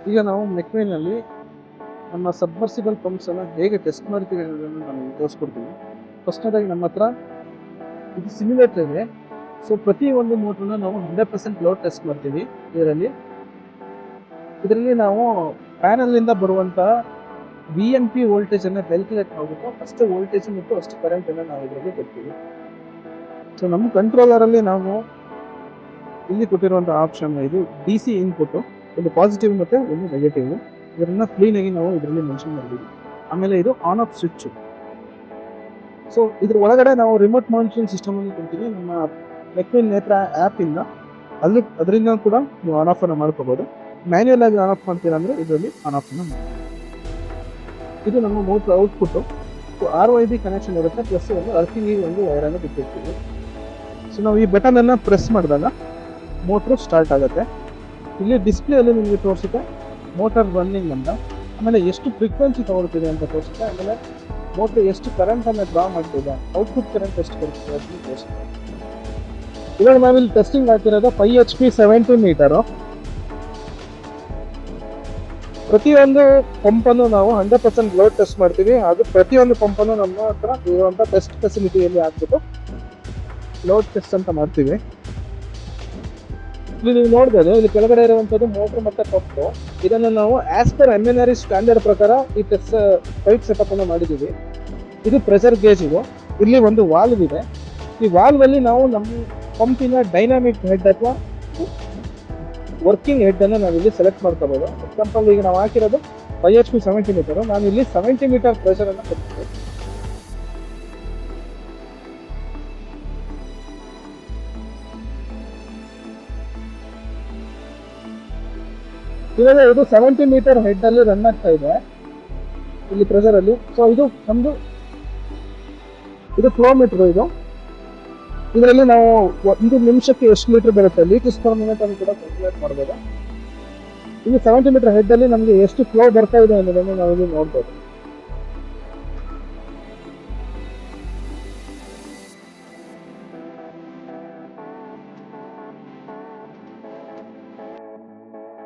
ಈಗ ನಾವು ಮೆಕ್ವೇನಲ್ಲಿ ನಮ್ಮ ಸಬ್ಮರ್ಸಿಬಲ್ ಪಂಪ್ಸ್ ಅನ್ನ ಹೇಗೆ ಟೆಸ್ಟ್ ಮಾಡ್ತೀವಿ ಅನ್ನೋದನ್ನು ನಾನು ತೋರಿಸ್ಕೊಡ್ತೀನಿ. ಫಸ್ಟ್ನೇದಾಗಿ ನಮ್ಮ ಹತ್ರ ಇದು ಸಿಮ್ಯುಲೇಟರ್ ಇದೆ. ಸೊ ಪ್ರತಿ ಒಂದು ಮೋಟ್ರನ್ನ ನಾವು 100% ಲೋಡ್ ಟೆಸ್ಟ್ ಮಾಡ್ತೀವಿ. ಇದರಲ್ಲಿ ನಾವು ಪ್ಯಾನಲ್ನಿಂದ ಬರುವಂತಹ VMP ವೋಲ್ಟೇಜ್ ಅನ್ನ ಕ್ಯಾಲ್ಕುಲೇಟ್ ಮಾಡ್ಬಿಟ್ಟು ಅಷ್ಟು ವೋಲ್ಟೇಜ್ ಮತ್ತು ಅಷ್ಟು ಕರೆಂಟ್ ಅನ್ನ ನಾವು ಇದರಲ್ಲಿ ಕೊಡ್ತೀವಿ. ಸೊ ನಮ್ಮ ಕಂಟ್ರೋಲರ್ ಅಲ್ಲಿ ನಾವು ಇಲ್ಲಿ ಕೊಟ್ಟಿರುವಂತಹ ಆಪ್ಷನ್ ಇದು DC ಇನ್ಪುಟ್, ಒಂದು ಪಾಸಿಟಿವ್ ಮತ್ತೆ ಒಂದು ನೆಗೆಟಿವ್. ಇದನ್ನ ಕ್ಲೀನ್ ಆಗಿ ನಾವು ಇದರಲ್ಲಿ ಮೆನ್ಷನ್ ಮಾಡಿದ್ದೀವಿ. ಆಮೇಲೆ ಇದು ಆನ್ ಆಫ್ ಸ್ವಿಚ್. ಸೊ ಇದ್ರ ಒಳಗಡೆ ನಾವು ರಿಮೋಟ್ ಮಾನಿಟರಿಂಗ್ ಸಿಸ್ಟಮ್ ಅನ್ನು ಕೊಡ್ತೀವಿ. ನಮ್ಮ ಮೆಕ್ವಿನ್ ನೇತ್ರ ಆ್ಯಪ್ ಇಂದ ಅದರಿಂದ ಕೂಡ ನೀವು ಆನ್ ಆಫ್ ಅನ್ನು ಮಾಡ್ಕೋಬಹುದು. ಮ್ಯಾನ್ಯುಯಲ್ ಆಗಿ ಆನ್ ಆಫ್ ಮಾಡ್ತೀರಾ ಅಂದ್ರೆ ಇದರಲ್ಲಿ ಆನ್ ಆಫ್ ಅನ್ನು ಮಾಡಿ. ಇದು ನಮ್ಮ ಮೋಟರ್ ಔಟ್ಪುಟ್. RYB ಕನೆಕ್ಷನ್ ಇರುತ್ತೆ, ಪ್ಲಸ್ ಒಂದು ಅರ್ಕಿಂಗ್ ಒಂದು ವೈರ್ ಅನ್ನು ಬಿಟ್ಟಿರ್ತೀವಿ. ಸೊ ನಾವು ಈ ಬಟನ್ ಅನ್ನ ಪ್ರೆಸ್ ಮಾಡಿದಾಗ ಮೋಟ್ರು ಸ್ಟಾರ್ಟ್ ಆಗುತ್ತೆ. ಇಲ್ಲಿ ಡಿಸ್ಪ್ಲೇ ಅಲ್ಲಿ ನಿಮಗೆ ತೋರಿಸುತ್ತೆ ಮೋಟರ್ ರನ್ನಿಂಗ್ ಅಂತ, ಆಮೇಲೆ ಎಷ್ಟು ಫ್ರೀಕ್ವೆನ್ಸಿ ತಗೊಳ್ತಿದೆ ಅಂತ ತೋರಿಸುತ್ತೆ, ಆಮೇಲೆ ಮೋಟರ್ ಎಷ್ಟು ಕರೆಂಟ್ ಅನ್ನ ಡ್ರಾ ಮಾಡ್ತಿದೆ, ಔಟ್ಪುಟ್ ಕರೆಂಟ್ ಎಷ್ಟು ಬರ್ತದೆ ಅಂತ ತೋರಿಸುತ್ತೆ. ಇವಾಗ ನಾವಿಲ್ಲಿ ಟೆಸ್ಟಿಂಗ್ ಆಗ್ತಿರೋದು 5 HP 70 ಮೀಟರ್. ಪ್ರತಿಯೊಂದು ಪಂಪನ್ನು ನಾವು 100% ಲೋಡ್ ಟೆಸ್ಟ್ ಮಾಡ್ತೀವಿ. ಅದು ಪ್ರತಿಯೊಂದು ಪಂಪನ್ನು ನಮ್ಮ ಹತ್ರ ಇರುವಂತ ಟೆಸ್ಟ್ ಫೆಸಿಲಿಟಿಯಲ್ಲಿ ಹಾಕ್ಬಿಟ್ಟು ಲೋಡ್ ಟೆಸ್ಟ್ ಅಂತ ಮಾಡ್ತೀವಿ. ಇಲ್ಲಿ ನೀವು ನೋಡಿದ್ರೆ ಇಲ್ಲಿ ಕೆಳಗಡೆ ಇರುವಂತದ್ದು ಮೋಟರ್ ಮತ್ತೆ ಪಂಪ್. ಇದನ್ನು ನಾವು ಆಸ್ ಪರ್ MNRE ಸ್ಟ್ಯಾಂಡರ್ಡ್ ಪ್ರಕಾರ ಈ ಟೆಸ್ಟ್ ಪೈಪ್ ಸೆಟಪ್ ಅನ್ನು ಮಾಡಿದ್ದೀವಿ. ಇದು ಪ್ರೆಷರ್ ಗೇಜ್. ಇಲ್ಲಿ ಒಂದು ವಾಲ್ವ್ ಇದೆ. ಈ ವಾಲ್ವ್ ಅಲ್ಲಿ ನಾವು ನಮ್ಮ ಪಂಪಿನ ಡೈನಾಮಿಕ್ ಹೆಡ್ ಅಥವಾ ವರ್ಕಿಂಗ್ ಹೆಡ್ ಅನ್ನು ನಾವಿಲ್ಲಿ ಸೆಲೆಕ್ಟ್ ಮಾಡ್ಕೋಬಹುದು. ಎಕ್ಸಾಂಪಲ್ ಈಗ ನಾವು ಹಾಕಿರೋದು 5 HP 70 ಮೀಟರ್. ನಾನು ಇಲ್ಲಿ 70 ಮೀಟರ್ ಪ್ರೆಷರ್ ಅನ್ನು ಕೊಡ್ತೀನಿ. ಇವಾಗ ಇದು 70 ಮೀಟರ್ ಹೆಡ್ ಅಲ್ಲಿ ರನ್ ಆಗ್ತಾ ಇದೆ ಇಲ್ಲಿ ಪ್ರೆಷರ್ ಅಲ್ಲಿ. ಸೊ ಇದು ನಮ್ದು ಫ್ಲೋ ಮೀಟರ್. ಇದರಲ್ಲಿ ನಾವು 1 ನಿಮಿಷಕ್ಕೆ ಎಷ್ಟು ಲೀಟರ್ ಬರುತ್ತೆ, ಲೀಟರ್ಸ್ ಪರ್ ಮಿನಿಟ್ ಅನ್ನು ಕೂಡ ಕ್ಯಾಲ್ಕುಲೇಟ್ ಮಾಡಬಹುದು. ಇಲ್ಲಿ 70 ಮೀಟರ್ ಹೆಡ್ ಅಲ್ಲಿ ನಮಗೆ ಎಷ್ಟು ಫ್ಲೋ ಬರ್ತಾ ಇದೆ ಅನ್ನೋದನ್ನು ನಾವು ಇಲ್ಲಿ ನೋಡ್ಬೋದು.